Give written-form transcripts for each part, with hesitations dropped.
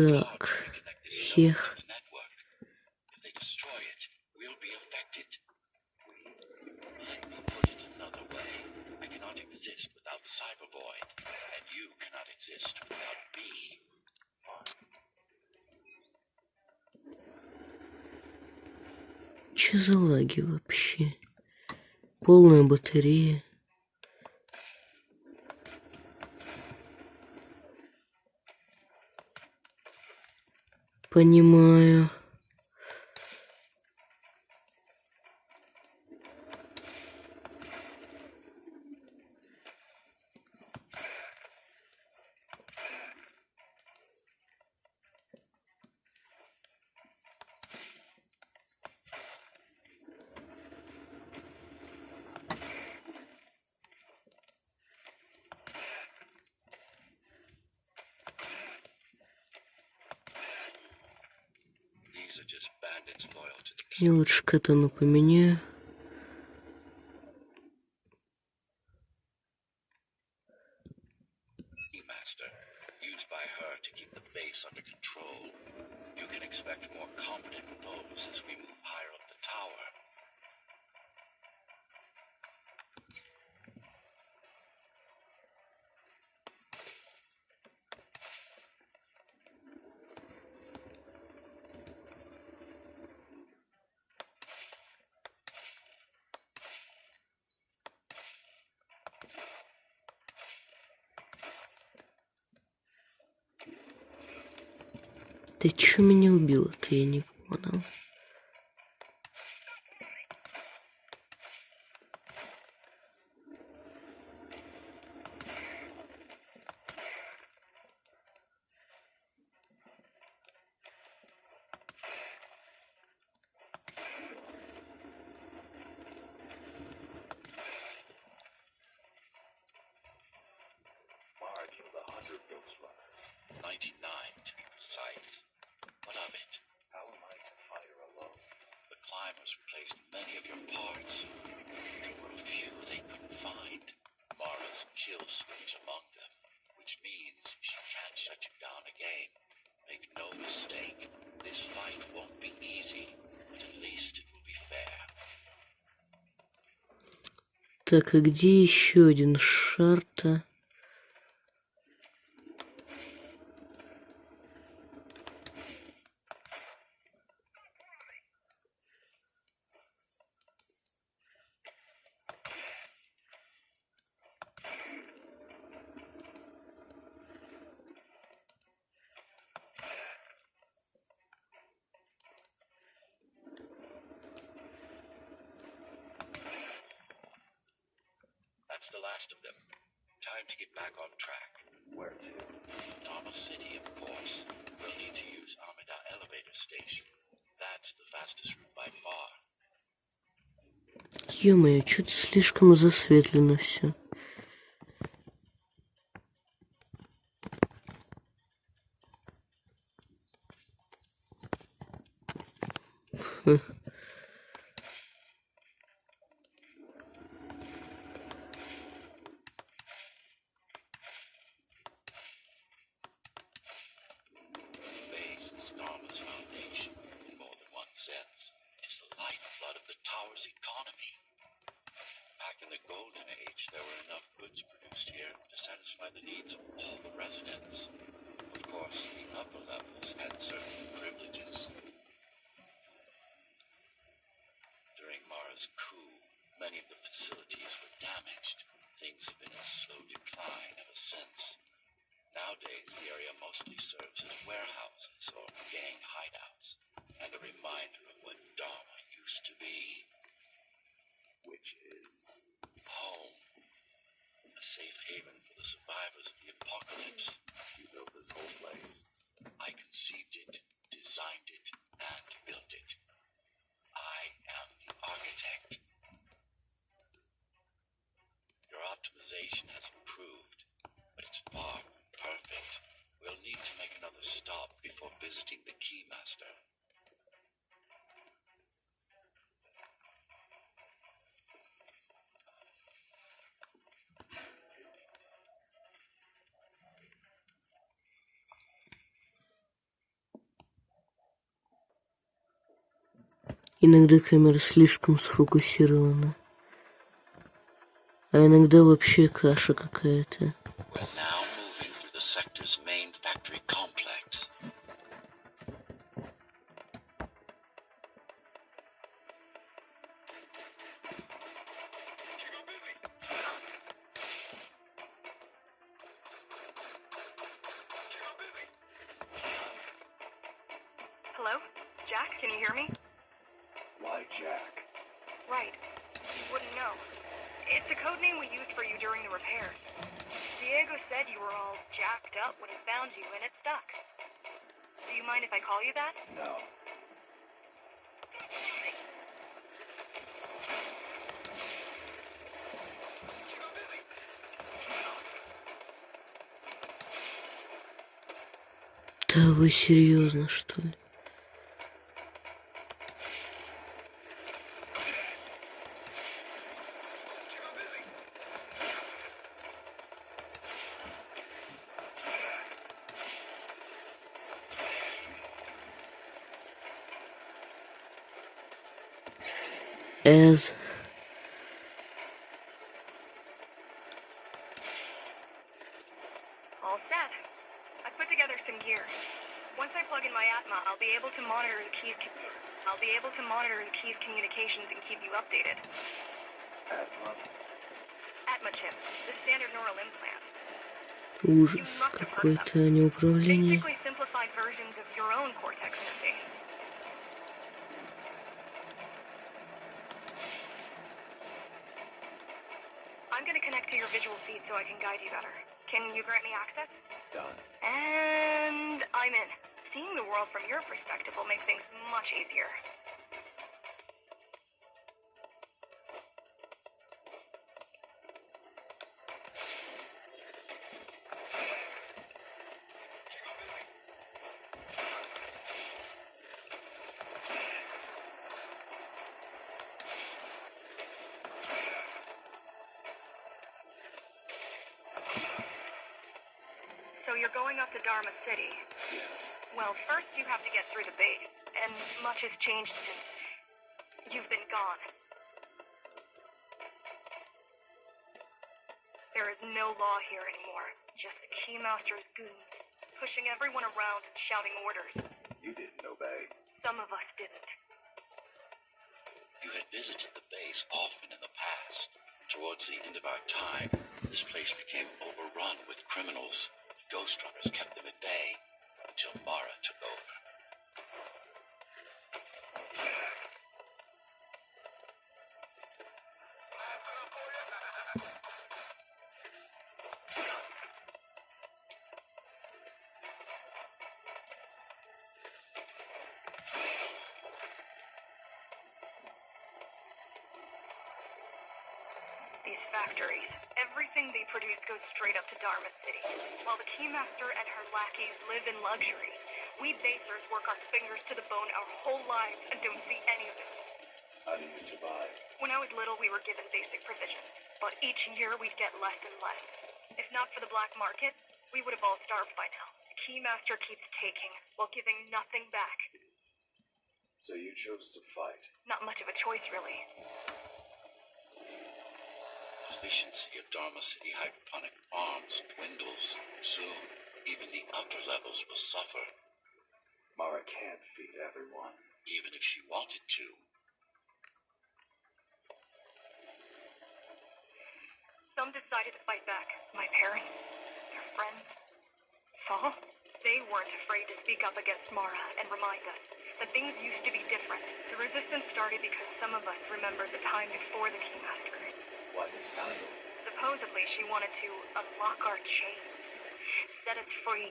Так. Хех. Че за лаги вообще? Полная батарея. Понимаю. Я лучше катану поменяю. Ты чё меня убила-то, я не понял. killed 100 Ghostrunners. 99 to be precise. What of it? How am I to fire alone? The climbers replaced many of your parts. There were a few they couldn't find. Mara's kill switch among them, which means she can't shut you down again. Make no mistake, this fight won't be easy, but at least it will be fair. Так, а где еще один шар-то? That's the last of them. Time to get back on track. Where to? Dharma City, of course. We'll need to use Amida Elevator Station. That's the fastest route by far. Ё-моё, что-то слишком засветлено все. Nowadays, the area mostly serves as warehouses or gang hideouts, and a reminder of what Dharma used to be. Which is? Home. A safe haven for the survivors of the apocalypse. You built this whole place. I conceived it, designed it, and built it. I am the architect. Your optimization has improved, but it's far from perfect. We'll need to make another stop before visiting the Keymaster. Иногда камера слишком сфокусирована, а иногда вообще каша какая-то. We're now moving through the sector's main factory complex. Hello? Jack, can you hear me? Why, Jack? Right. You wouldn't know. It's a code name we used for you during the repairs. Diego said you were all jacked up when he found you, and it stuck. Do you mind if I call you that? No. Да вы серьезно, что ли? As All set. I put together some gear. Once I plug in my Atma, I'll be able to monitor the keys. Communications and keep you updated. Atma chip, the standard neural implant. ужас какое-то, а не управление. Basically simplified versions of your own cortex interface. I'm gonna connect to your visual feed so I can guide you better. Can you grant me access? Done. And I'm in. Seeing the world from your perspective will make things much easier. So you're going up to Dharma City. Yes. Well, first you have to get through the base, and much has changed since you've been gone. There is no law here anymore, just the Keymaster's goons, pushing everyone around and shouting orders. You didn't obey. Some of us didn't. You had visited the base often in the past. Towards the end of our time, this place became overrun with criminals. Ghostrunners kept them at bay until Mara took over. These factories, everything they produce goes straight up to Dharma City. While the Keymaster and her lackeys live in luxury, we basers work our fingers to the bone our whole lives and don't see any of it. How do you survive? When I was little, we were given basic provisions, but each year we'd get less and less. If not for the black market, we would have all starved by now. The Keymaster keeps taking, while giving nothing back. So you chose to fight? Not much of a choice, really. Efficiency of Dharma City hydroponic farms dwindles. Soon, even the upper levels will suffer. Mara can't feed everyone. Even if she wanted to. Some decided to fight back. My parents, their friends, Saul. They weren't afraid to speak up against Mara and remind us that things used to be different. The resistance started because some of us remembered the time before the Keymaster. What is time? Supposedly she wanted to unlock our chains, set us free.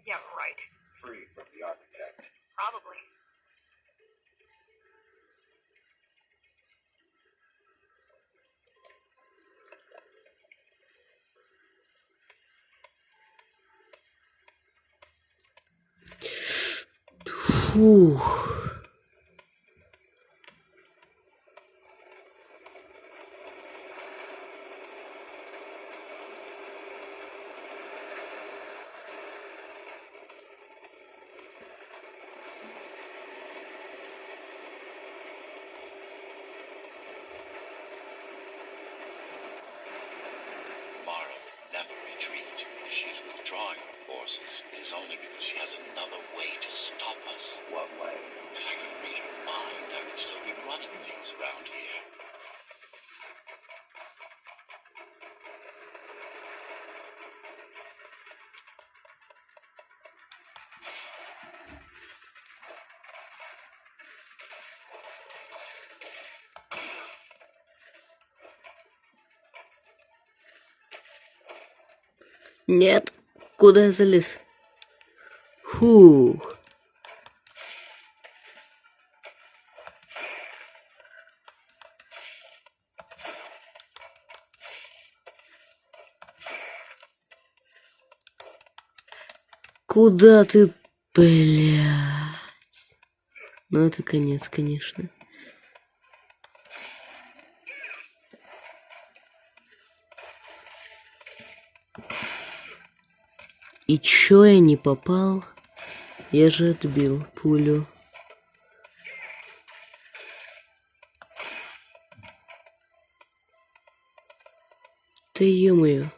Yeah, right. Free from the architect. Probably. Фух. never retreat. If she's withdrawing her forces, it is only because she has another way to stop us. What way? If I could read her mind, I would still be running things around here. Нет. Куда я залез? Фух. Куда ты, бля? Ну это конец, конечно. И чё я не попал? Я же отбил пулю. Да ё-моё.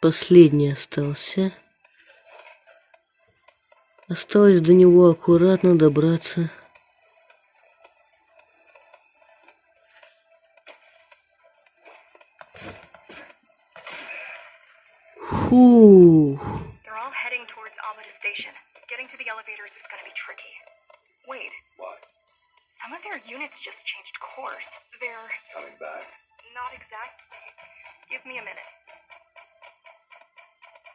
Последний остался. Осталось до него аккуратно добраться. Фух. They're all heading towards Amada Station. Getting to the elevators is gonna be tricky. Wait, What? some of their units just changed course. They're Coming back? not exactly. Give me a minute.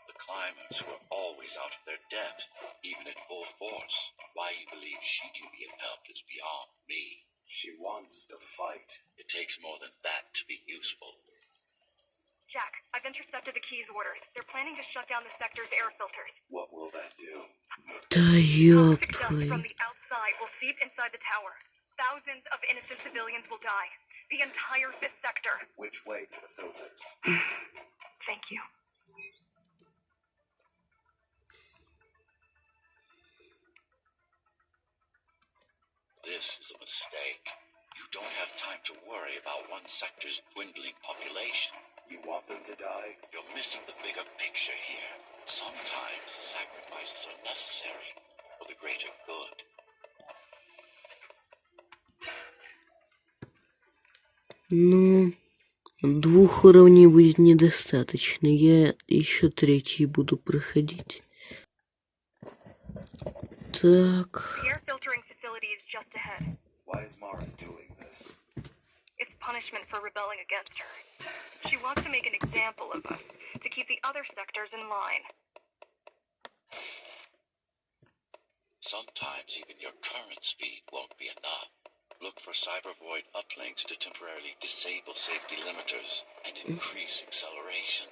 The climbers were always out of their depth, even at full force. Why you believe she can be of help is beyond me. She wants to fight. It takes more than that to be useful. Jack, I've intercepted the Key's orders. They're planning to shut down the sector's air filters. What will that do? Да ёб Toxic dust твою. from the outside will seep inside the tower. Thousands of innocent civilians will die. The entire 5th sector. Which way to the filters? Thank you. This is a mistake. You don't have time to worry about one sector's dwindling population. You want them to die? You're missing the bigger picture here. Sometimes sacrifices are necessary for the greater good. Ну, 2 уровней будет недостаточно. Я еще 3 буду проходить. Так. The air filtering facility is just ahead. Why is Mara doing this? It's punishment for rebelling against her. She wants to make an example of us, to keep the other sectors in line. Sometimes even your current speed won't be enough. Look for cybervoid uplinks to temporarily disable safety limiters and increase acceleration.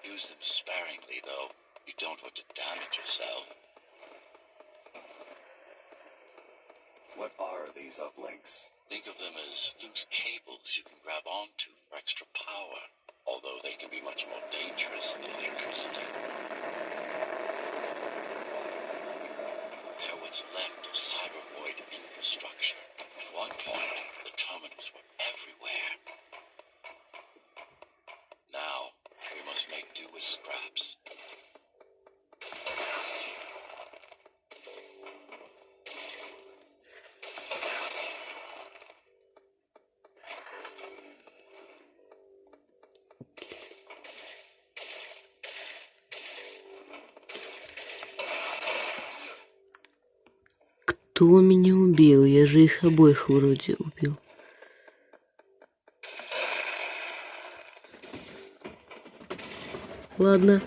Use them sparingly, though. You don't want to damage yourself. What are these uplinks? Think of them as loose cables you can grab onto for extra power, although they can be much more dangerous than electricity. They're what's left of cybervoid infrastructure. At one point, the terminals were everywhere. Now, we must make do with scraps. Кто меня убил? Я же их обоих вроде убил. Ладно.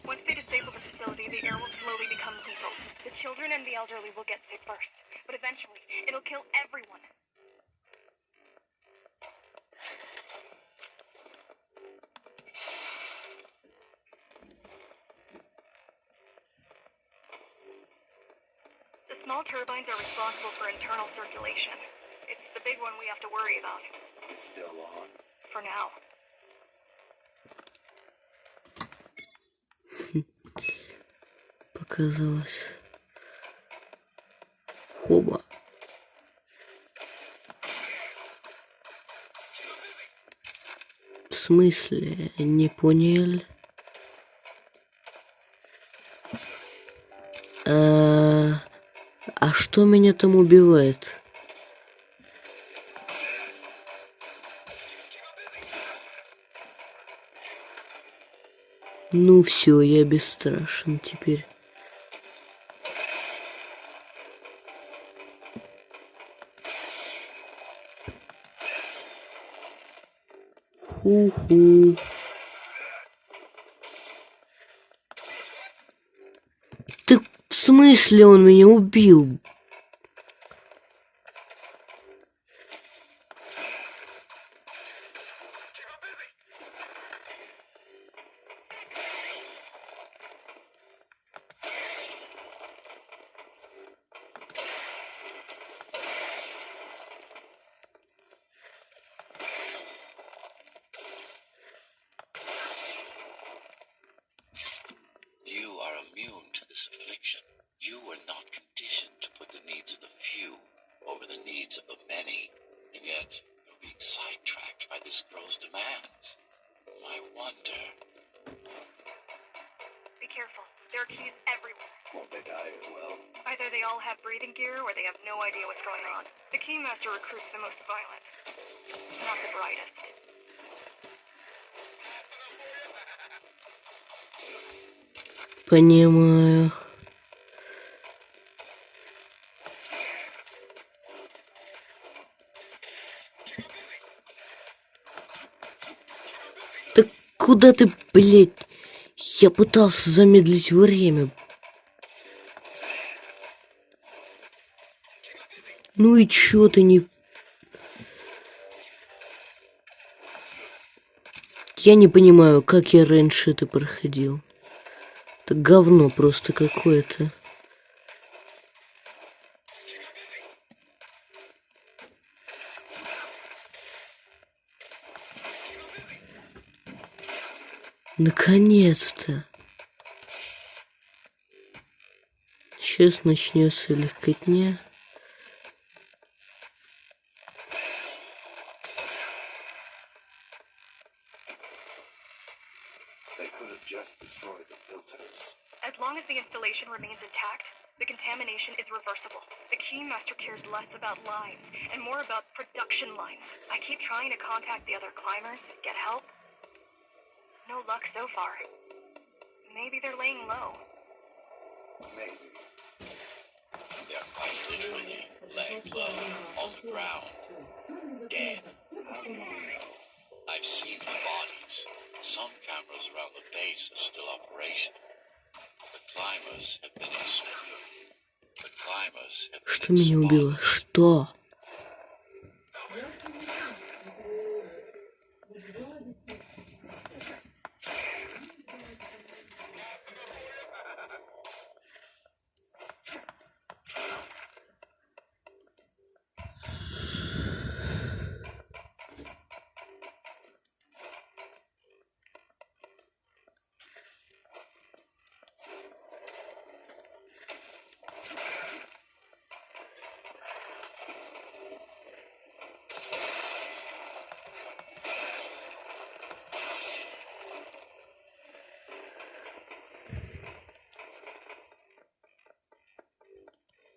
Once they disable the facility, the air will slowly become lethal. The children and the elderly will get sick first, but eventually, it'll kill everyone. Small turbines are responsible for internal circulation. It's the big one we have to worry about. It's still on. For now. Показалось. Хоба. В смысле? Не понял. А что меня там убивает? Ну все, я бесстрашен теперь. Уху. Ты в смысле он меня убил? You are immune to this affliction. You were not conditioned to put the needs of the few over the needs of the many, and yet you're being sidetracked by this girl's demands. I wonder. Be careful. There are keys everywhere. Won't they die as well? Either they all have breathing gear or they have no idea what's going on. The Keymaster recruits the most violent. Not the brightest. Понимаю. Так куда ты, блядь? Я пытался замедлить время. Ну и чё ты не... Я не понимаю, как я раньше это проходил. Это говно просто какое-то. Наконец-то. Сейчас начнется легкотня. They could have just destroyed the filters. As long as the installation remains intact, the contamination is reversible. The Keymaster cares less about lines and more about production lines. I keep trying to contact the other climbers, get help. No luck so far. Maybe they're laying low. Maybe. They're quite literally laying low on the ground. Dead. How do you know? I've seen the bodies. Some cameras around the base are still operational. The climbers have been executed. The climbers have Что been меня убило? executed. Что?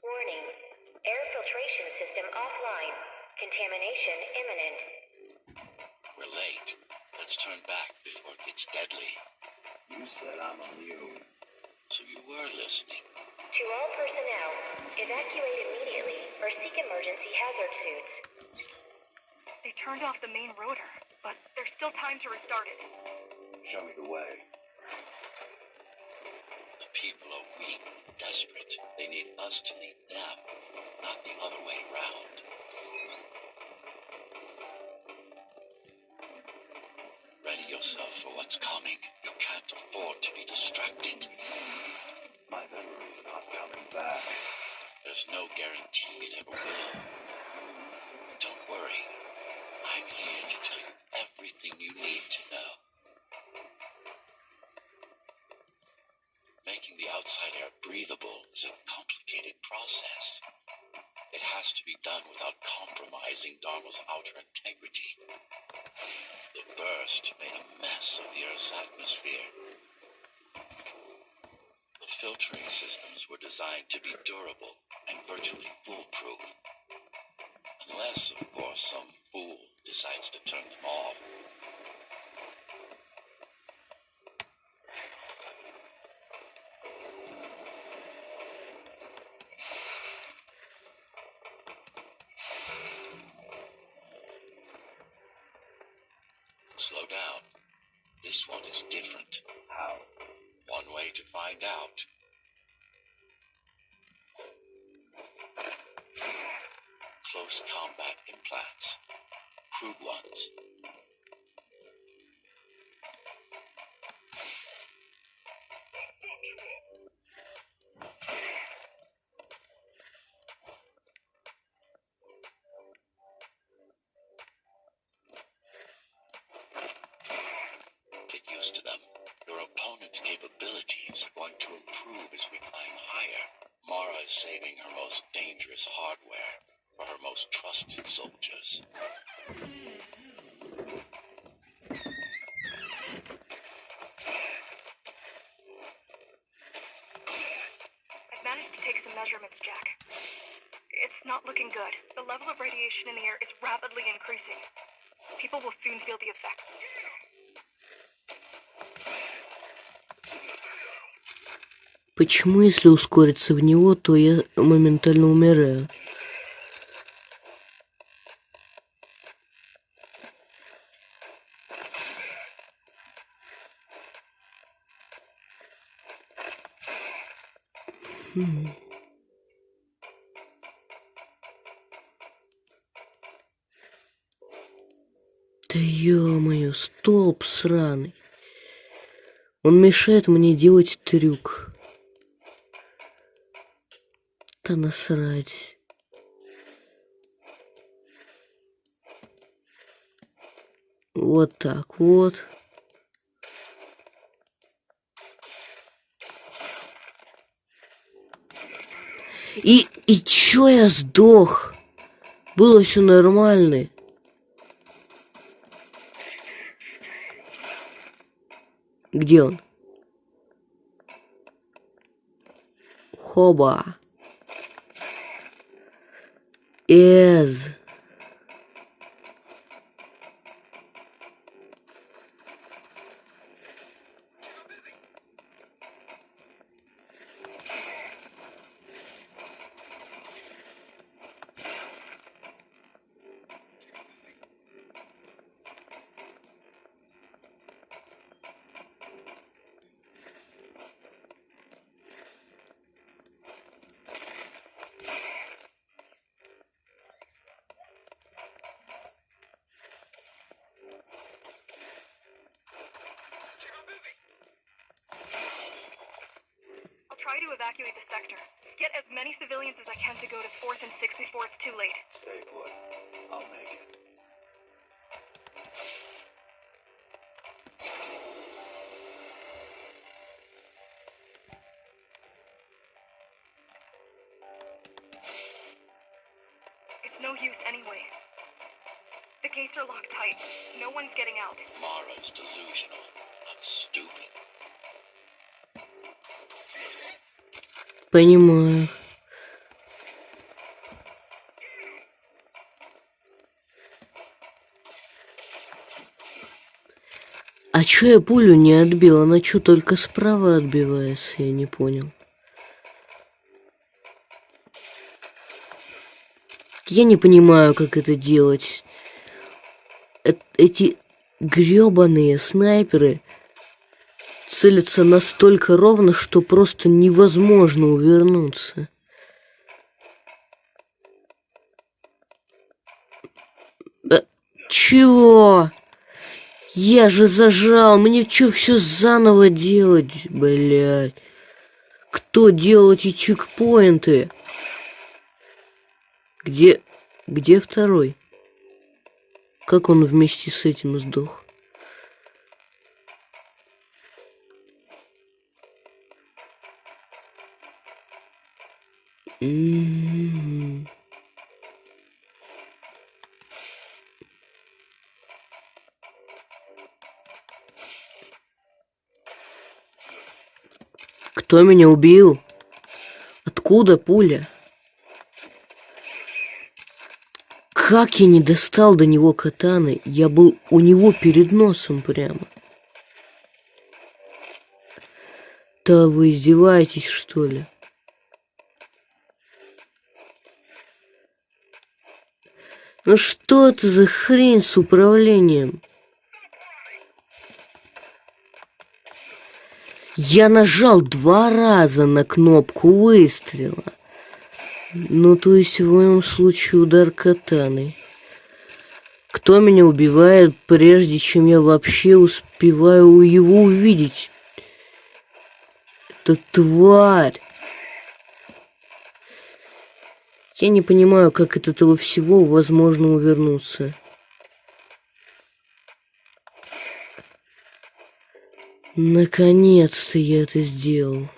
Warning. Air filtration system offline. Contamination imminent. We're late. Let's turn back before it gets deadly. You said I'm immune. So you were listening. To all personnel, evacuate immediately or seek emergency hazard suits. They turned off the main rotor, but there's still time to restart it. Show me the way. The people are weak, desperate. They need us to lead them, not the other way around. Ready yourself for what's coming. You can't afford to be distracted. My memory's not coming back. there's no guarantee it ever will. Don't worry. I'm here to tell you everything you need to know. Making the outside air breathable is a complicated process. It has to be done without compromising Dharma's outer integrity. The burst made a mess of the Earth's atmosphere. The filtering systems were designed to be durable and virtually foolproof. Unless, of course, some fool decides to turn them off. Slow down. This one is different. How? One way to find out. Close combat implants. Crude ones. Get used to them. Your opponent's capabilities are going to improve as we climb higher. Mara is saving her most dangerous hardware for her most trusted soldiers. I've managed to take some measurements, Jack. It's not looking good. The level of radiation in the air is rapidly increasing. People will soon feel the effects. Почему, если ускориться в него, то я моментально умираю? Да ё-моё, столб сраный. Он мешает мне делать трюк. Да насрать. Вот так вот. И чё я сдох? Было все нормально. Где он? Хоба. Эз. Try to evacuate the sector. Get as many civilians as I can to go to 4th and 6th before it's too late. Stay put. I'll make it. It's no use anyway. The gates are locked tight. No one's getting out. Mara's delusional, not stupid. Понимаю. А чё я пулю не отбил? Она чё только справа отбивается? Я не понял. Я не понимаю, как это делать. Эти грёбаные снайперы целятся настолько ровно, что просто невозможно увернуться. Чего? Я же зажал. Мне что, все заново делать, блядь? Кто делал эти чекпоинты? Где второй? Как он вместе с этим сдох? Кто меня убил? Откуда пуля? Как я не достал до него катаны? Я был у него перед носом прямо. Да вы издеваетесь, что ли? Ну что это за хрень с управлением? Я нажал 2 раза на кнопку выстрела. Ну, то есть, в моем случае, удар катаной. Кто меня убивает, прежде чем я вообще успеваю его увидеть? Это тварь. Я не понимаю, как от этого всего возможно увернуться. Наконец-то я это сделал.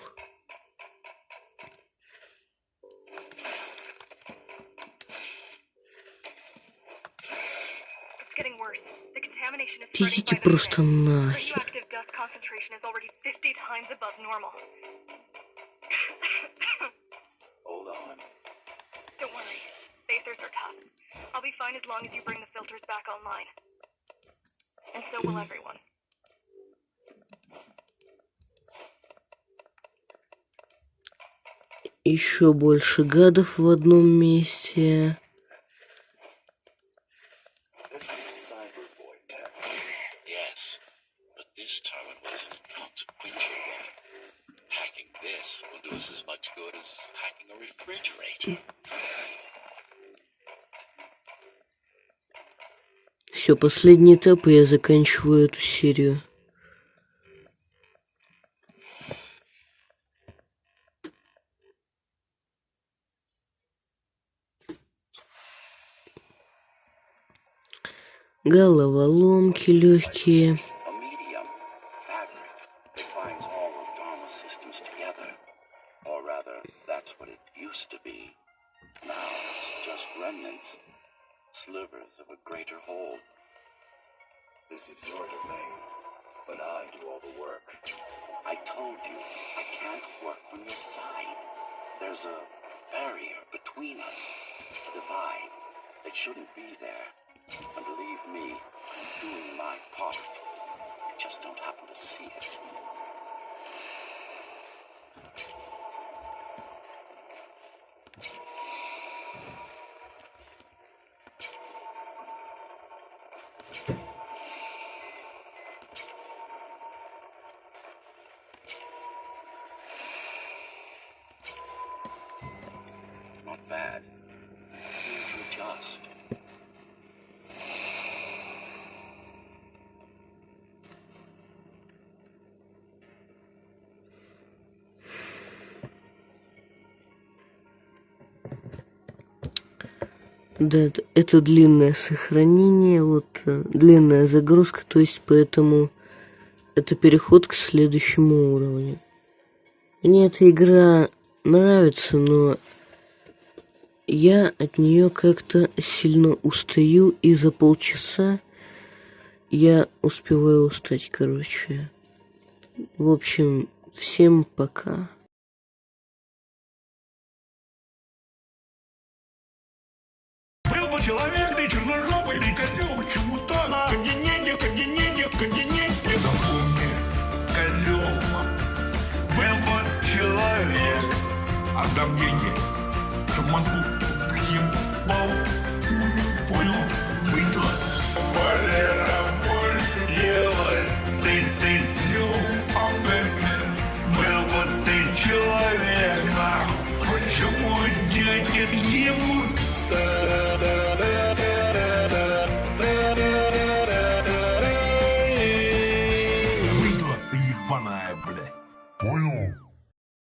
Идите просто нахер. Hold on. Don't worry. Spacers are tough. I'll be fine as long as you bring the filters back online. And so will everyone. Еще больше гадов в одном месте. Yes, but this time it was an inconsequential one. Hacking this will do us as much good as hacking a refrigerator. Все, последний этап, и я заканчиваю эту серию. Головоломки легкие. A medium, fabric, that binds all of Dharma's systems together. Or rather, that's what it used to be. Now it's just remnants, slivers of a greater whole. This is your domain, but I do all the work. I told you, I can't work from your side. There's a barrier between us, a divide. It shouldn't be there. And believe me, I'm doing my part. You just don't happen to see it. Not bad. Need to adjust. Да, это длинное сохранение, вот длинная загрузка, то есть поэтому это переход к следующему уровню. Мне эта игра нравится, но я от нее как-то сильно устаю, и за полчаса я успеваю устать, короче. В общем, всем пока. Был бы человек, ты черножопый, ты козел, почему-то на континенте, запомни, козел. Был бы человек, отдам деньги, чтоб мозгу въебал. Понял? Выйдет. Валера, больше делай. Ты любовный. Был бы ты человек, нахуй. Почему дети гибнут?